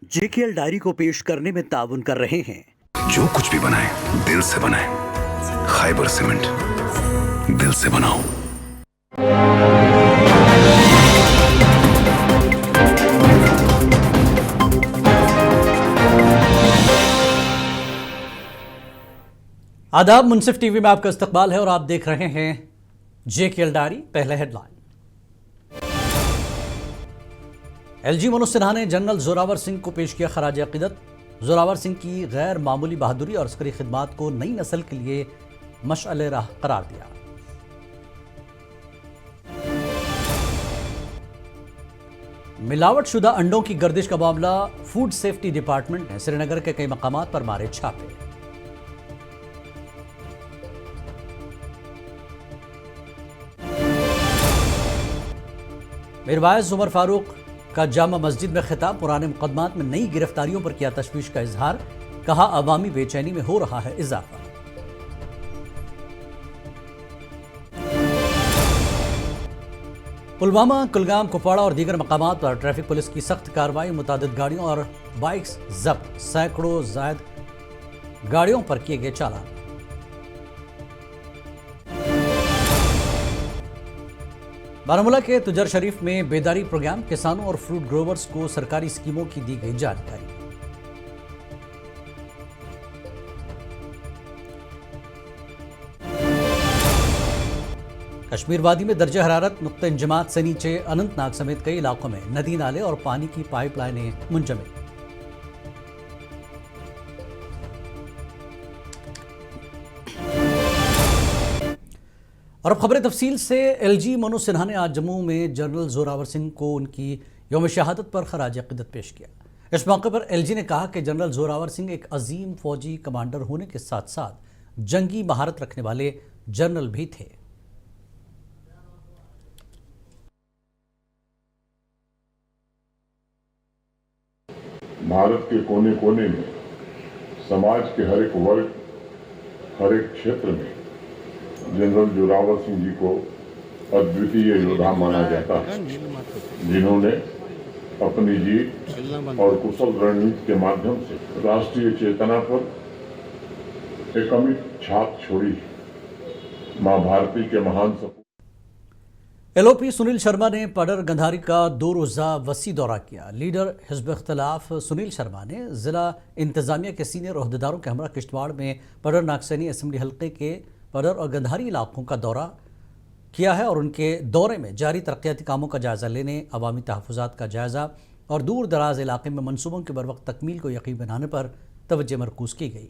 JKL diary को पेश करने में ताउन कर रहे हैं। जो कुछ भी बनाए दिल से बनाए। खैबर सीमेंट, दिल से बनाओ। आदाब, मुनसिफ टीवी में आपका इस्तकबाल है और आप देख रहे हैं JKL डायरी। पहले हेडलाइन। LG मनोज सिन्हा ने जनरल जोरावर सिंह को पेश किया खराज अकीदत। जोरावर सिंह की गैर मामूली बहादुरी और अस्करी खिदमात को नई नस्ल के लिए मशअल राह करार दिया। मिलावटशुदा अंडों की गर्दिश का मामला, फूड सेफ्टी डिपार्टमेंट ने श्रीनगर के कई मकामात पर मारे छापे। मीरवाइज उमर फारूक का जामा मस्जिद में खिताब, पुराने मुकदमात में नई गिरफ्तारियों पर किया तशवीश का इजहार। कहा, अवामी बेचैनी में हो रहा है इजाफा। पुलवामा, कुलगाम, कुपवाड़ा और दीगर मकामात पर ट्रैफिक पुलिस की सख्त कार्रवाई। मुतादिद गाड़ियों और बाइक्स जब्त, सैकड़ों जायद गाड़ियों पर किए गए चालान। बारामूला के तुजर शरीफ में बेदारी प्रोग्राम, किसानों और फ्रूट ग्रोवर्स को सरकारी स्कीमों की दी गई जानकारी। कश्मीर वादी में दर्जा हरारत नुक्ते इंजमात से नीचे, अनंतनाग समेत कई इलाकों में नदी नाले और पानी की पाइपलाइनें मुंजमद। और अब खबरें तफसील से। LG मनोज सिन्हा ने आज जम्मू में जनरल जोरावर सिंह को उनकी यौम शहादत पर खराज अकीदत पेश किया। इस मौके पर LG ने कहा कि जनरल जोरावर सिंह एक अजीम फौजी कमांडर होने के साथ साथ जंगी महारत रखने वाले जनरल भी थे। भारत के कोने कोने में, समाज के हर एक वर्ग, हर एक क्षेत्र में जनरल जोरावर सिंह जी को अद्वितीय योद्धा माना जाता है, जिन्होंने अपनी जीत और कुशल रणनीति के माध्यम से राष्ट्रीय चेतना पर एक अमिट छाप छोड़ी। मां भारती के महान सपूत LOP सुनील शर्मा ने पडर गंधारी का 2 रोज़ा वसी दौरा किया। लीडर हिज़्ब इख्तिलाफ सुनील शर्मा ने जिला इंतजामिया के सीनियर ओहदेदारों के हमरा किश्तवाड़ में पडर नागसैनी असेंबली हल्के के पडर और गंधारी इलाकों का दौरा किया है और उनके दौरे में जारी तरक्याती कामों का जायजा लेने, अवामी तहफ़्फ़ुज़ात का जायजा और दूर दराज इलाके में मनसूबों के बरवक्त तकमील को यकीन बनाने पर तवज्जो मरकूज़ की गई।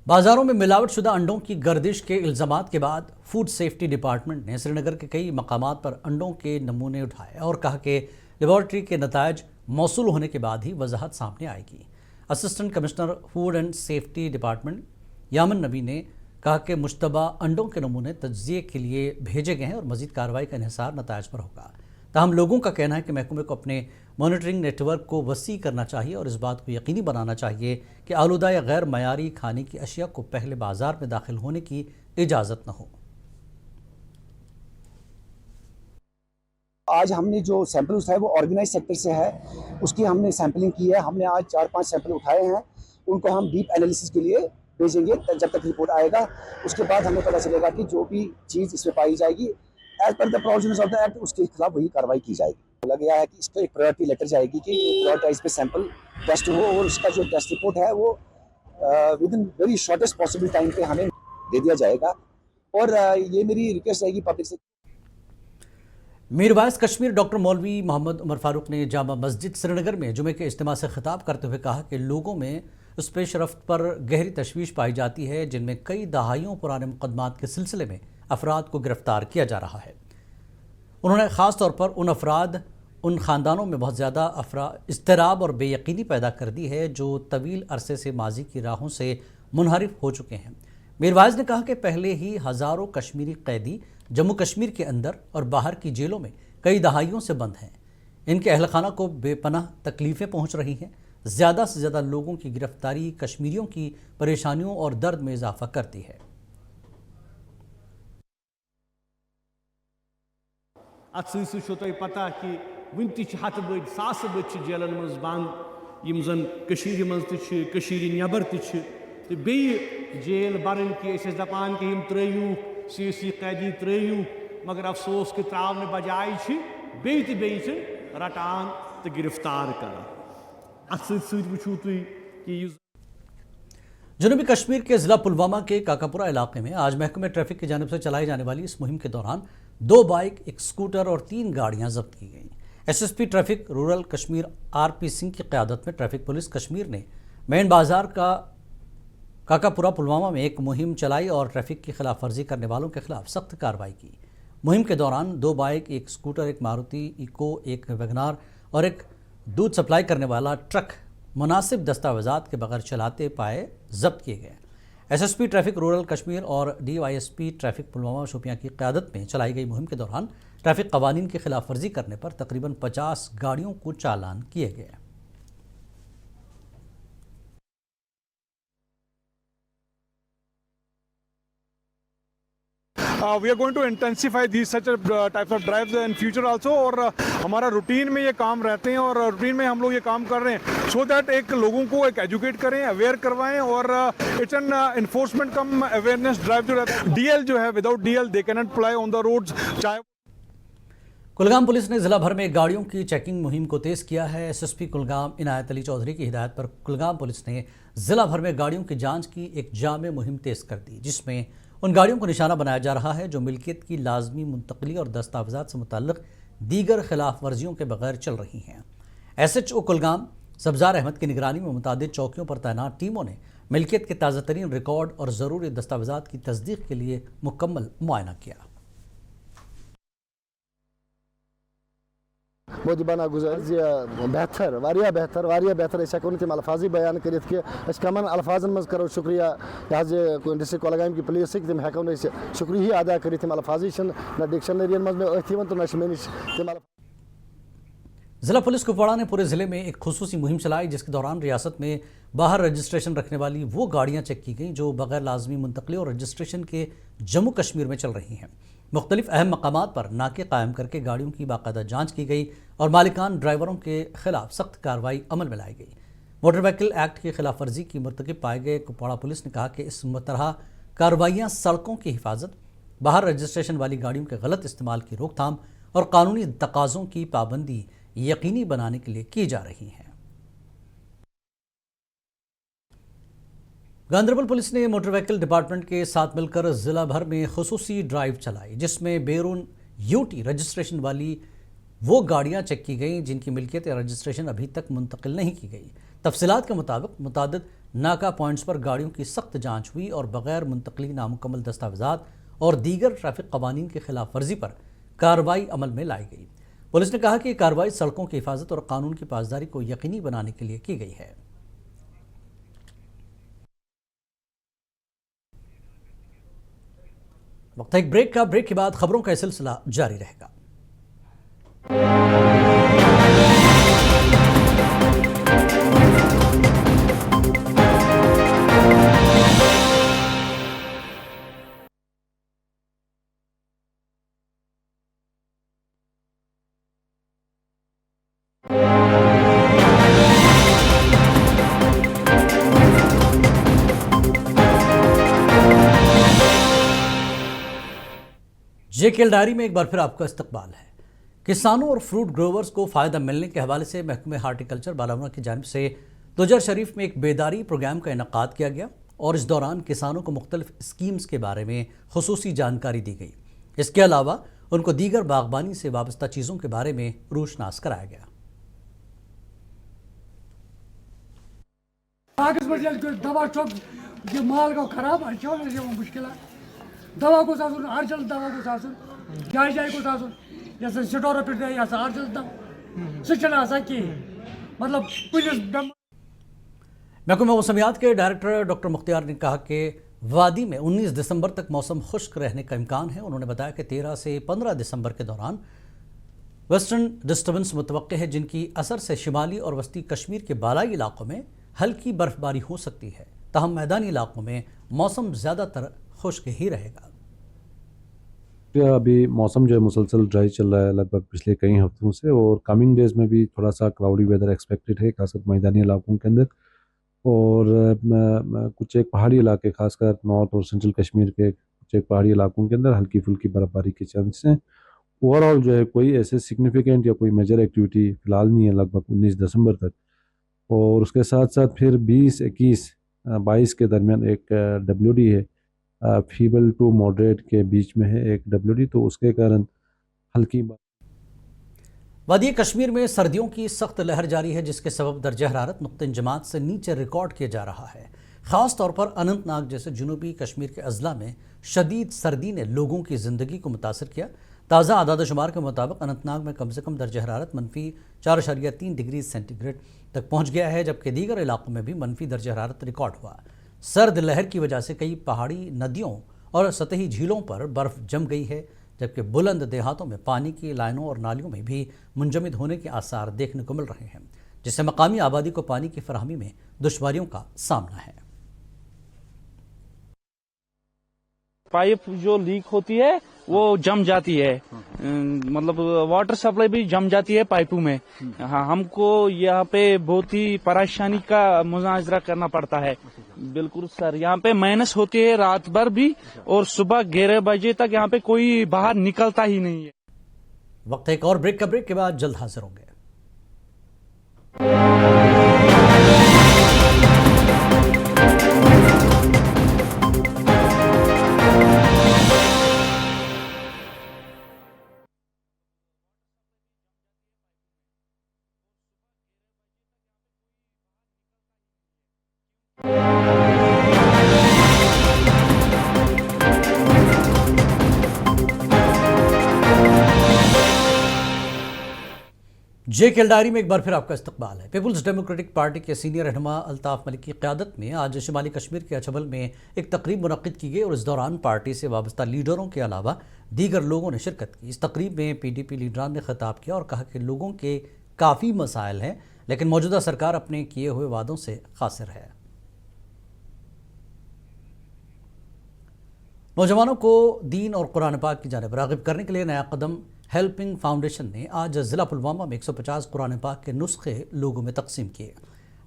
बाजारों में मिलावटशुदा अंडों की गर्दिश के इल्ज़ामात के बाद फूड सेफ्टी डिपार्टमेंट ने श्रीनगर के कई मकामात पर अंडों के नमूने उठाए और कहा कि लेबॉर्ट्री के नतायज मौसूल होने के बाद ही वजाहत सामने आएगी। Assistant commissioner food and safety department Yaman Nabi ने कहा कि मुश्तबा अंडों के नमूने तज्जिए के लिए भेजे गए हैं और मजीद कार्रवाई का इन्हिसार नतायज पर होगा। ताहम लोगों का कहना है कि महकमे को अपने मॉनिटरिंग नेटवर्क को वसी करना चाहिए और इस बात को यकीनी बनाना चाहिए कि आलूदा या गैर मयारी खाने की अशिया को पहले बाजार में दाखिल होने की इजाज़त न हो। आज हमने जो सैंपल उठाए वो ऑर्गेनाइज सेक्टर से है, उसकी हमने सैंपलिंग की है। हमने आज 4-5 सैंपल उठाए हैं, उनको हम डीप एनालिसिस के लिए भेजेंगे। जब तक रिपोर्ट आएगा उसके बाद हमें पता चलेगा कि जो भी चीज़ इसमें पाई जाएगी as per the provisions of the act उसके खिलाफ वही कार्रवाई की जाएगी। बोला गया है कि इस पर एक प्रायोरिटी लेटर जाएगी कि प्रायोरिटाइज पे सैंपल टेस्ट हो और उसका जो टेस्ट रिपोर्ट है वो with in very shortest possible time पे हमें दे दिया जाएगा। और ये मेरी रिक्वेस्ट रहेगी पब्लिक से। मीरवाइज कश्मीर डॉक्टर मौलवी मोहम्मद उमर फारूक ने जामा मस्जिद श्रीनगर में जुमे के इज्तिमा से खिताब करते हुए कहा कि लोगों में उस पेश रफ्त पर गहरी तशवीश पाई जाती है जिनमें कई दहाइयों पुराने मुकदमात के सिलसिले में अफराद को गिरफ्तार किया जा रहा है। उन्होंने ख़ास तौर पर उन ख़ानदानों में बहुत ज़्यादा इज़्तिराब और बेयकीनी पैदा कर दी है जो तवील अरसे से माजी की राहों से मुनहरिफ हो चुके हैं। मीरवाइज ने कहा कि पहले ही हज़ारों कश्मीरी कैदी जम्मू कश्मीर के अंदर और बाहर की जेलों में कई दहाइयों से बंद हैं। इनके अहल खाना को बेपनाह तकलीफ़ें पहुँच रही हैं। ज़्यादा से ज़्यादा लोगों की गिरफ्तारी कश्मीरियों की परेशानियों और दर्द में इजाफा करती है। ات سی تہ پتہ کہ ون تہ ہتھ بد ساس بد جیلن مز بند یم زن کشیر مز تہ کشیر نبر تہ تو بیٚیہِ جیل برن کہ اس دپان کہ یم ترٛٲیِو سی قیدی ترٛٲیِو مگر افسوس کہ تراؤن بجائے بیٚیہِ رٹان تو گرفتار کران ات سی وچھو تھی کہ جنوبی کشمیر کے ضلع پلوامہ کے کاکاپورہ علاقے میں آج محکمہ ٹریفک کی جانب سے چلائی جانے والی اس مہم کے دوران 2 بائک، 1 اسکوٹر اور 3 گاڑیاں ضبط کی گئیں۔ S S P traffic rural Kashmir R P Singh کی قیادت میں ٹریفک پولیس کشمیر نے مین بازار کا کاکاپورہ پلوامہ میں ایک مہم چلائی اور ٹریفک کی خلاف ورزی کرنے والوں کے خلاف سخت کارروائی کی۔ مہم کے دوران 2 bike, 1 scooter, 1 Maruti Eeco, 1 Wagon R اور 1 دودھ سپلائی کرنے والا ٹرک مناسب دستاویزات کے بغیر چلاتے پائے ضبط کیے گئے۔ S S P traffic rural Kashmir اور D Y S P traffic Pulwama Shopian کی قیادت میں چلائی گئی مہم کے دوران ٹریفک قوانین کی خلاف ورزی کرنے پر تقریباً 50 گاڑیوں کو چالان کیے گئے۔ We are going to intensify these such types of drives in future also اور ہمارا روٹین میں یہ کام رہتے ہیں اور روٹین میں ہم لوگ یہ کام کر رہے ہیں so that ایک لوگوں کو ایک ایجوکیٹ کریں، اویئر کروائیں اور it's an enforcement come awareness drive جو رہتا ہے۔ DL جو ہے without DL they cannot fly on the roads۔ Kulgam police نے ضلع بھر میں گاڑیوں کی چیکنگ مہم کو تیز کیا ہے۔ ایس ایس پی کلگام عنایت علی چودھری کی ہدایت پر کلگام پولیس نے ضلع بھر میں گاڑیوں کی جانچ کی ایک جامع مہم تیز کر دی، جس میں ان گاڑیوں کو نشانہ بنایا جا رہا ہے جو ملکیت کی لازمی منتقلی اور دستاویزات سے متعلق دیگر خلاف ورزیوں کے بغیر چل رہی ہیں۔ ایس ایچ او کلگام سبزار احمد کی نگرانی میں متعدد چوکیوں پر تعینات ٹیموں نے ملکیت کے تازہ ترین ریکارڈ اور ضروری دستاویزات کی تصدیق کے لیے مکمل معائنہ کیا۔ موجی بنا گزار بہتر اس ہیکو تم الفاظی بیان کرت کہ اس کمن الفاظن مز کرو شکریہ ڈسٹرکٹ کولگام کی پولیس تم ہیکو شکریہ ادا کرت تم الفاظی نہ ڈکشنرین مز میں تو نہ مے نش تم ضلع پولیس کپواڑہ نے پورے ضلع میں ایک خصوصی مہم چلائی جس کے دوران ریاست میں باہر رجسٹریشن رکھنے والی وہ گاڑیاں چیک کی گئیں جو بغیر لازمی منتقلی اور رجسٹریشن کے جموں کشمیر میں چل رہی ہیں۔ مختلف اہم مقامات پر ناکے قائم کر کے گاڑیوں کی باقاعدہ جانچ کی گئی اور مالکان ڈرائیوروں کے خلاف سخت کارروائی عمل میں لائی گئی۔ موٹر وہیکل ایکٹ کی خلاف ورزی کی مرتکب پائے گئے کپواڑہ پولیس نے کہا کہ اس طرح کارروائیاں سڑکوں کی حفاظت، باہر رجسٹریشن والی گاڑیوں کے غلط استعمال کی روک تھام اور قانونی تقاضوں کی پابندی یقینی بنانے کے لیے کی جا رہی ہیں۔ گاندربل پولیس نے موٹر وہیکل ڈپارٹمنٹ کے ساتھ مل کر ضلع بھر میں خصوصی ڈرائیو چلائی جس میں بیرون یوٹی رجسٹریشن والی وہ گاڑیاں چیک کی گئیں جن کی ملکیت یا رجسٹریشن ابھی تک منتقل نہیں کی گئی۔ تفصیلات کے مطابق متعدد ناکہ پوائنٹس پر گاڑیوں کی سخت جانچ ہوئی اور بغیر منتقلی نامکمل دستاویزات اور دیگر ٹریفک قوانین کی خلاف ورزی پر کارروائی عمل میں لائی گئی۔ پولیس نے کہا کہ یہ کارروائی سڑکوں کی حفاظت اور قانون کی پاسداری کو یقینی بنانے کے لیے کی گئی ہے۔ وقت ایک بریک کا، بریک کے بعد خبروں کا سلسلہ جاری رہے گا۔ JKL ڈائری میں ایک بار پھر آپ کا استقبال ہے۔ کسانوں اور فروٹ گروورز کو فائدہ ملنے کے حوالے سے محکمہ ہارٹیکلچر بالامرا کی جانب سے تجر شریف میں ایک بیداری پروگرام کا انعقاد کیا گیا اور اس دوران کسانوں کو مختلف اسکیمز کے بارے میں خصوصی جانکاری دی گئی۔ اس کے علاوہ ان کو دیگر باغبانی سے وابستہ چیزوں کے بارے میں روشناس کرایا گیا۔ دوا یہ مال گو خراب مشکل دوا گوس آسن ارجل دوا گوس آسن جائے جائے گوس آسن یہ سٹور پہ یہ ارجل دوا سہ کی مطلب محکمہ موسمیات کے ڈائریکٹر ڈاکٹر مختار نے کہا کہ وادی میں 19 دسمبر تک موسم خشک رہنے کا امکان ہے۔ انہوں نے بتایا کہ 13 سے 15 دسمبر کے دوران ویسٹرن ڈسٹربنس متوقع ہے جن کی اثر سے شمالی اور وسطی کشمیر کے بالائی علاقوں میں ہلکی برف باری ہو سکتی ہے، تاہم میدانی علاقوں میں موسم زیادہ تر خشک ہی رہے گا۔ अभी मौसम जो है मुसलसल ड्राई चल रहा है लगभग पिछले कई हफ्तों से, और कमिंग डेज़ में भी थोड़ा सा क्लाउडी वेदर एक्सपेक्टेड है, खासकर मैदानी इलाकों के अंदर। और कुछ एक पहाड़ी इलाके, खासकर नॉर्थ और सेंट्रल कश्मीर के कुछ एक पहाड़ी इलाकों के अंदर हल्की फुल्की बर्फ़बारी के चांस हैं। ओवरऑल जो है कोई ऐसे सिग्निफिकेंट या कोई मेजर एक्टिविटी फ़िलहाल नहीं है लगभग 19 दिसंबर तक। और उसके साथ साथ फिर 20, 21, 22 के दरमियान एक WD है, फीबल टू मॉडरेट के बीच में है एक WD, तो उसके कारण हल्की वादी कश्मीर में सर्दियों की सख्त लहर जारी है, जिसके सबब दर्जा हरारत नुक्ते इंजमात से नीचे रिकॉर्ड किया जा रहा है। ख़ास तौर पर अनंतनाग जैसे जनूबी कश्मीर के अजला में शदीद सर्दी ने लोगों की ज़िंदगी को मुतासर किया। ताज़ा आदाद शुमार के मुताबिक अनंतनाग में कम से कम दर्जा हरारत -4.3 डिग्री सेंटीग्रेड तक पहुँच गया है, जबकि दीगर इलाकों में भी मनफी दर्जा हरारत रिकॉर्ड हुआ। सर्द लहर की वजह से कई पहाड़ी नदियों और सतही झीलों पर बर्फ़ जम गई है, जबकि बुलंद देहातों में पानी की लाइनों और नालियों में भी मुंजमद होने के आसार देखने को मिल रहे हैं, जिससे मकामी आबादी को पानी की फराहमी में दुश्वारियों का सामना है। पाइप जो लीक होती है वो जम जाती है, मतलब वाटर सप्लाई भी जम जाती है पाइपों में। हाँ, हमको यहाँ पे बहुत ही परेशानी का मुजाहरा करना पड़ता है। बिल्कुल सर, यहाँ पे माइनस होती है रात भर भी, और सुबह 11 बजे तक यहाँ पे कोई बाहर निकलता ही नहीं है। वक्त एक और ब्रेक का, ब्रेक के बाद जल्द हाजिर होंगे। JKL डायरी में एक बार फिर आपका इस्तकबाल है। पीपुल्स डेमोक्रेटिक पार्टी के सीनियर रहनुमा अल्ताफ मलिक की क़यादत में आज शुमाली कश्मीर के अछबल में एक तकरीब मुनक्किद की गई और इस दौरान पार्टी से वाबस्ता लीडरों के अलावा दीगर लोगों ने शिरकत की। इस तकरीब में PDP लीडरान ने खिताब किया और कहा कि लोगों के काफ़ी मसाइल हैं, लेकिन मौजूदा सरकार अपने किए हुए वादों से कासिर है। नौजवानों को दीन और कुरान पाक की जानिब राग़िब करने के लिए नया कदम हेल्पिंग फाउंडेशन ने आज ज़िला पुलवामा में 150 कुरान पाक के नुस्खे लोगों में तकसीम किए।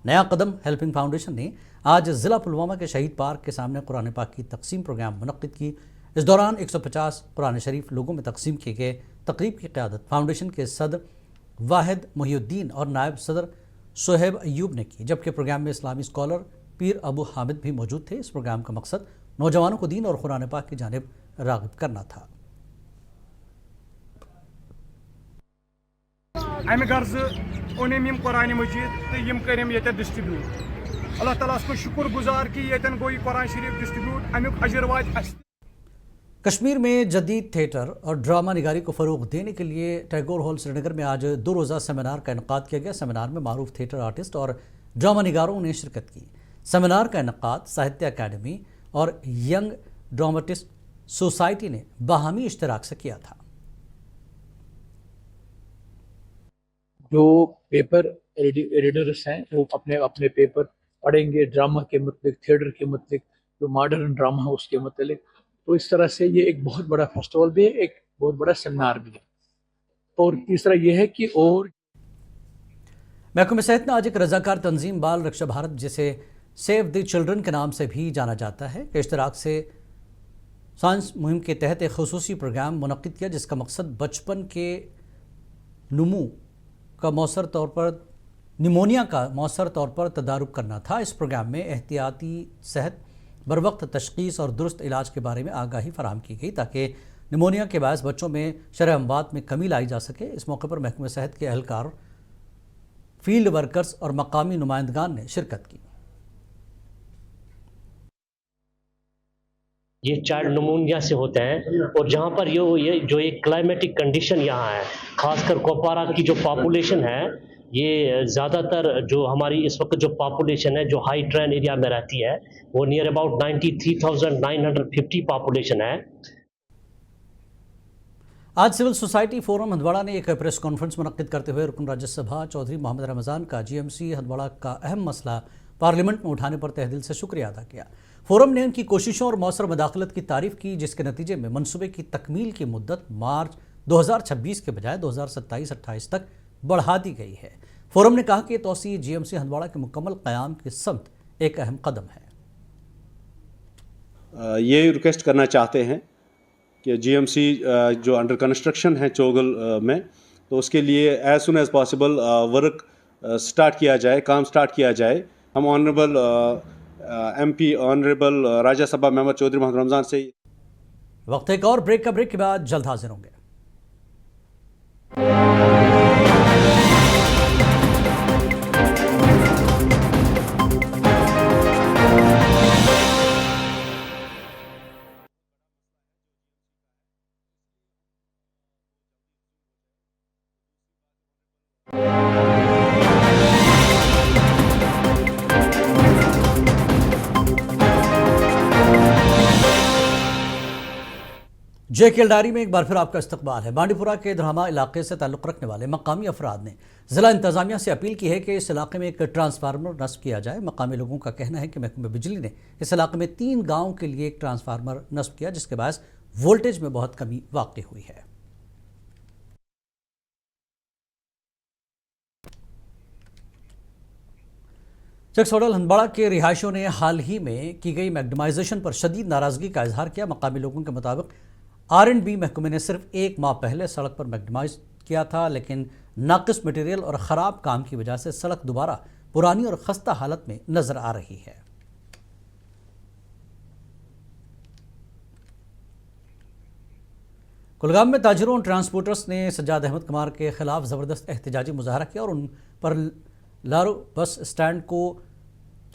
नया कदम हेल्पिंग फाउंडेशन ने आज ज़िला पुलवामा के शहीद पार्क के सामने कुरान पाक की तकसीम प्रोग्राम मुनक्किद की। इस दौरान 150 कुरान शरीफ लोगों में तकसीम किए गए। तकरीब की क़यादत फाउंडेशन के सदर वाहिद मोहिउद्दीन और नायब सदर सोहेब अयूब ने की, जबकि प्रोग्राम में इस्लामी स्कॉलर पीर अबू हामिद भी मौजूद थे। इस प्रोग्राम का मकसद नौजवानों को दीन और कुरान पाक की जानिब राग़िब करना था। अमि गर्ज ओनिम यम कुरान मजीद तो यम करिम ये डिस्ट्रीब्यूट। अल्लाह ताला को शुक्र गुजार कि ये गो कुरान शरीफ डिस्ट्रीब्यूट, अमुक अजर वात। कश्मीर में जदीद थिएटर और ड्रामा निगारी को फ़रोग़ देने के लिए टैगोर हॉल श्रीनगर में आज 2 रोज़ा सेमिनार का इनक़ाद किया गया। सेमिनार में मारूफ थिएटर आर्टिस्ट और ड्रामा निगारों ने शिरकत की। सेमिनार का इनक़ाद साहित्य अकादमी और यंग ड्रामेटिस्ट सोसाइटी ने बाहमी इश्तराक से किया था। जो पेपर एडिटर्स हैं वो अपने अपने पेपर पढ़ेंगे, ड्रामा के मतलब, थिएटर के मतलब, जो मॉडर्न ड्रामा है उसके मतलब। तो इस तरह से ये एक बहुत बड़ा फेस्टिवल भी है, एक बहुत बड़ा सेमिनार भी है। और तीसरा ये है कि और महकमे सेहत ने आज एक रजाकार तंजीम बाल रक्षा भारत, जिसे सेव द चिल्ड्रन के नाम से भी जाना जाता है, के इश्तराक से साइंस मुहिम के तहत एक खुसूसी प्रोग्राम मुनक्किद किया, जिसका मकसद बचपन के नमू का मौसर तौर पर निमोनिया का मौसर तौर पर तदारुक करना था। इस प्रोग्राम में एहतियाती सेहत, बरवक्त तशख़ीस और दुरुस्त इलाज के बारे में आगाही फराहम की गई, ताकि निमोनिया के बायस बच्चों में शरह अमवात में कमी लाई जा सके। इस मौके पर महकमे सेहत के एहलकार, फील्ड वर्कर्स और मकामी नुमाइंदगान ने शिरकत की। ये चाइल्ड नमूनिया से होते हैं, और जहाँ पर ये जो एक क्लाइमेटिक कंडीशन यहाँ है, खासकर कुपवारा की जो पॉपुलेशन है, ये ज़्यादातर जो हमारी इस वक्त जो पॉपुलेशन है जो हाई ट्रेन एरिया में रहती है, वो नियर अबाउट 93,950 पॉपुलेशन है। आज सिविल सोसाइटी फोरम हंदवाड़ा ने एक प्रेस कॉन्फ्रेंस मुनक्किद करते हुए रुकन राज्यसभा चौधरी मोहम्मद रमज़ान का GMC हंदवाड़ा का अहम मसला पार्लियामेंट में उठाने पर तहे दिल से शुक्रिया अदा किया। फोरम ने उनकी कोशिशों और मौसर मदाखलत की तारीफ की, जिसके नतीजे में मनसूबे की तकमील की मुद्दत मार्च 2026 के बजाय 2027-28 तक बढ़ा दी गई है। फोरम ने कहा कि तोसी GMC हंदवाड़ा के मुकम्मल क़याम की समत एक अहम कदम है। ये रिक्वेस्ट करना चाहते हैं कि GMC जो अंडर कंस्ट्रक्शन है चोगल में, तो उसके लिए as soon as possible work start किया जाए, काम स्टार्ट किया जाए। हम honourable MP honourable Rajya Sabha member Chaudhary Mohammad Ramzan से वक्त एक और ब्रेक के बाद जल्द हाजिर होंगे। JKL डायरी में एक बार फिर आपका इस्तकबाल है। बांडीपुरा के धरामा इलाके से ताल्लुक़ रखने वाले मकामी अफराद ने ज़िला इंतज़ामिया से अपील की है कि इस इलाके में एक ट्रांसफार्मर नस्ब किया जाए। मकामी लोगों का कहना है कि महकमे बिजली ने इस इलाके में 3 गाँव के लिए एक ट्रांसफार्मर नस्ब किया, जिसके बायस वोल्टेज में बहुत कमी वाक़ई हुई है। चकसोडल हंदवाड़ा के रिहायशियों ने हाल ही में की गई मैग्नेटाइजेशन पर शदीद नाराज़गी का इजहार किया। मकामी लोगों के मुताबिक R&B महकमे ने सिर्फ 1 माह पहले सड़क पर मैग्नेटाइज किया था, लेकिन नाकिस मटेरियल और ख़राब काम की वजह से सड़क दोबारा पुरानी और खस्ता हालत में नजर आ रही है। कुलगाम में ताजिरों और ट्रांसपोर्टर्स ने सज्जाद अहमद कमार के खिलाफ ज़बरदस्त एहतजाजी मुजाहरा किया और उन पर लारो बस स्टैंड को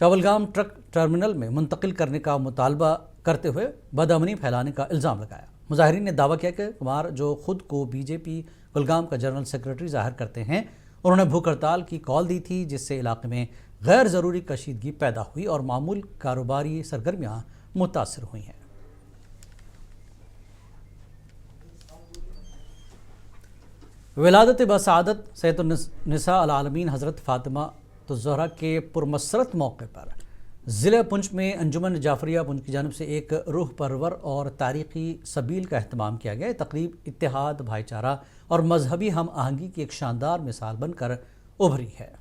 चावलगाम ट्रक टर्मिनल में मुंतकिल करने का मुतालबा करते हुए बदअमनी फैलाने का इल्ज़ाम लगाया। मुजाहिरीन ने दावा किया कि कुमार, जो खुद को BJP कुलगाम का जनरल सेक्रेटरी जाहिर करते हैं, उन्होंने भूख हड़ताल की कॉल दी थी, जिससे इलाके में गैर ज़रूरी कशीदगी पैदा हुई और मामूल कारोबारी सरगर्मियाँ मुतासर हुई हैं। विलादत बसादत सैयदुन्निसा अल आलमीन हज़रत फ़ातिमा ज़हरा के पुरमसरत मौके पर ज़िले पुंछ में अंजुमन जाफरिया पुंछ की जानिब से एक रूह परवर और तारीख़ी सबील का अहतमाम किया गया। तकरीब इत्तेहाद, भाईचारा और मजहबी हम आहंगी की एक शानदार मिसाल बनकर उभरी है।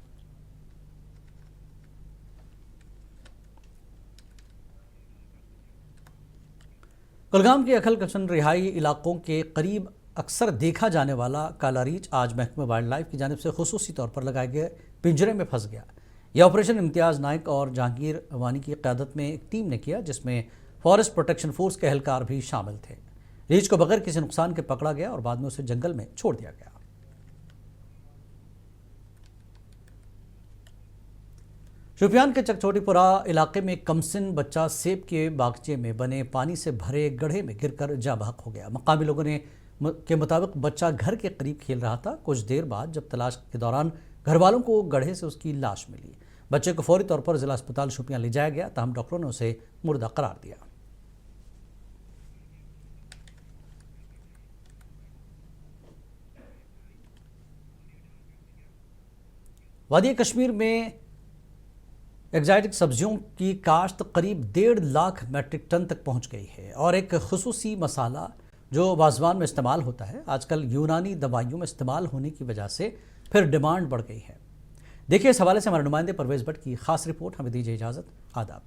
कुलगाम के अखल कशन रिहाई इलाकों के करीब अक्सर देखा जाने वाला काला रीछ आज महकमे वाइल्ड लाइफ की जानिब से खुसूसी तौर पर लगाए गए पिंजरे में फंस गया। यह ऑपरेशन इम्तियाज़ नाइक और जहांगीर अवानी की क़यादत में एक टीम ने किया, जिसमें फॉरेस्ट प्रोटेक्शन फोर्स के एहलकार भी शामिल थे। रीछ को बगैर किसी नुकसान के पकड़ा गया और बाद में उसे जंगल में छोड़ दिया गया। शोपियान के चकचोटीपुरा इलाके में कमसिन बच्चा सेब के बागीचे में बने पानी से भरे गड्ढे में गिरकर जाँ बहक हो गया। मकामी लोगों के मुताबिक बच्चा घर के करीब खेल रहा था। कुछ देर बाद जब तलाश के दौरान घर वालों को गड्ढे से उसकी लाश मिली। बच्चे को फौरी तौर पर जिला अस्पताल शोपियां ले जाया गया, ताहम डॉक्टरों ने उसे मुर्दा करार दिया। वादी कश्मीर में एक्जाइटिक सब्जियों की काश्त करीब 1.5 लाख मैट्रिक टन तक पहुंच गई है और एक खुसूसी मसाला जो वाजवान में इस्तेमाल होता है, आजकल यूनानी दवाइयों में इस्तेमाल होने की वजह से फिर डिमांड बढ़ गई है। देखिए, इस हवाले से हमारे नुमाइंदे परवेज भट्ट की खास रिपोर्ट। हमें दीजिए इजाजत। आदाब।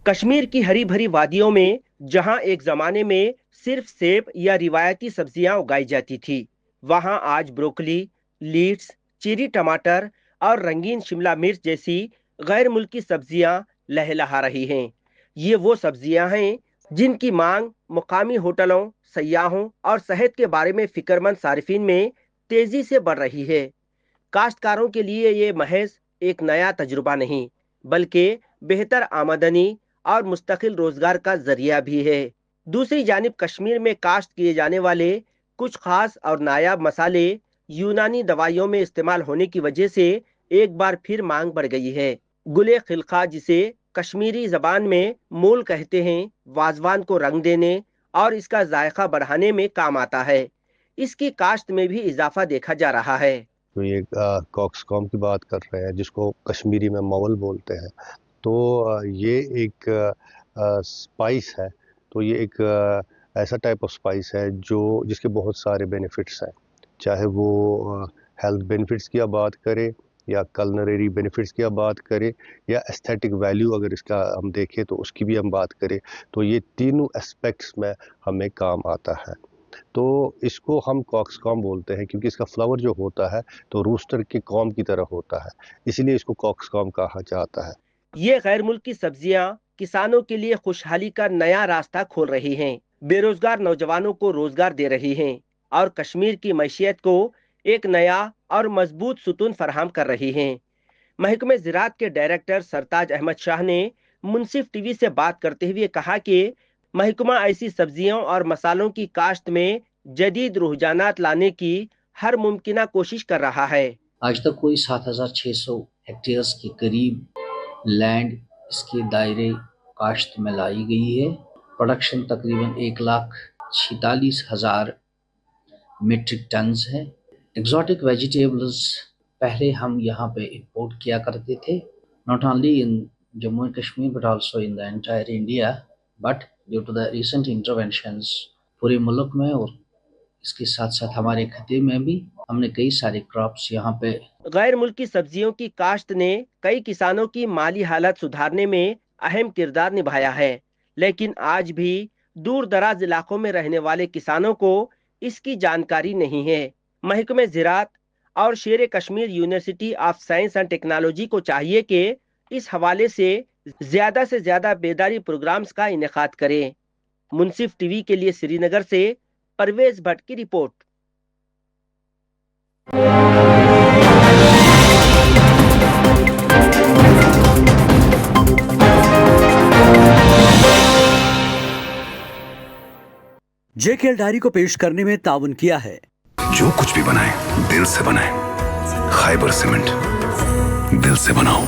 कश्मीर की हरी भरी वादियों में जहां एक जमाने में सिर्फ सेब या रिवायती सब्जियां उगाई जाती थी, वहां आज ब्रोकली, लीड्स, चेरी टमाटर और रंगीन शिमला मिर्च जैसी गैर मुल्की सब्जियां लहलहा रही हैं। ये वो सब्जियां हैं जिनकी मांग मुकामी होटलों, सयाहों और सेहत के बारे में फिक्रमंद सारिफिन में तेजी से बढ़ रही है। काश्तकारों के लिए ये महज एक नया तजुर्बा नहीं, बल्कि बेहतर आमदनी और मुस्तकिल रोजगार का जरिया भी है। दूसरी जानिब कश्मीर में काश्त किए जाने वाले कुछ खास और नायाब मसाले यूनानी दवाइयों में इस्तेमाल होने की वजह से एक बार फिर मांग बढ़ गई है। गुले खिलखा, जिसे कश्मीरी जबान में मूल कहते हैं, वाजवान को रंग देने और इसका जायका बढ़ाने में काम आता है। इसकी काश्त में भी इजाफा देखा जा रहा है। तो ये कॉक्सकॉम की बात कर रहे हैं, जिसको कश्मीरी में मवल बोलते हैं। تو یہ ایک اسپائس ہے، تو یہ ایک ایسا ٹائپ آف اسپائس ہے جس کے بہت سارے بینیفٹس ہیں، چاہے وہ ہیلتھ بینیفٹس کی آپ بات کریں یا کلنری بینیفٹس کی آپ بات کریں یا ایستھیٹک ویلیو اگر اس کا ہم دیکھیں تو اس کی بھی ہم بات کریں، تو یہ تینوں اسپیکٹس میں ہمیں کام آتا ہے۔ تو اس کو ہم کاکس کام بولتے ہیں کیونکہ اس کا فلاور جو ہوتا ہے تو روسٹر کے کام کی طرح ہوتا ہے، اسی لیے اس کو کاکس کام کہا جاتا ہے۔ یہ غیر ملکی سبزیاں کسانوں کے لیے خوشحالی کا نیا راستہ کھول رہی ہیں، بے روزگار نوجوانوں کو روزگار دے رہی ہیں اور کشمیر کی معیشت کو ایک نیا اور مضبوط ستون فراہم کر رہی ہیں۔ محکمہ زراعت کے ڈائریکٹر سرتاج احمد شاہ نے منصف ٹی وی سے بات کرتے ہوئے کہا کہ محکمہ ایسی سبزیوں اور مسالوں کی کاشت میں جدید رجحانات لانے کی ہر ممکنہ کوشش کر رہا ہے۔ آج تک کوئی 7600 ہیکٹیئرز کے قریب لینڈ اس کے دائرے کاشت میں لائی گئی ہے۔ پروڈکشن تقریباً 1,46,000 میٹرک ٹنز ہے۔ ایگزوٹک ویجیٹیبلز پہلے ہم یہاں پہ امپورٹ کیا کرتے تھے، not only in Jammu and Kashmir but also in the entire India, but due to the recent interventions پورے ملک میں اور اس کے ساتھ ساتھ ہمارے خطے میں بھی ہم نے کئی سارے کراپس یہاں پہ۔ غیر ملکی سبزیوں کی کاشت نے کئی کسانوں کی مالی حالت سدھارنے میں اہم کردار نبھایا ہے، لیکن آج بھی دور دراز علاقوں میں رہنے والے کسانوں کو اس کی جانکاری نہیں ہے۔ محکمہ زراعت اور شیر Kashmir university of science and technology کو چاہیے کہ اس حوالے سے زیادہ بیداری پروگرامز کا انعقاد کریں۔ منصف ٹی وی کے لیے سری نگر سے پرویز بھٹ کی رپورٹ۔ JKL ڈائری کو پیش کرنے میں تعاون کیا ہے۔ جو کچھ بھی بنائے دل سے بنائے، خیبر سیمنٹ، دل سے بناؤ۔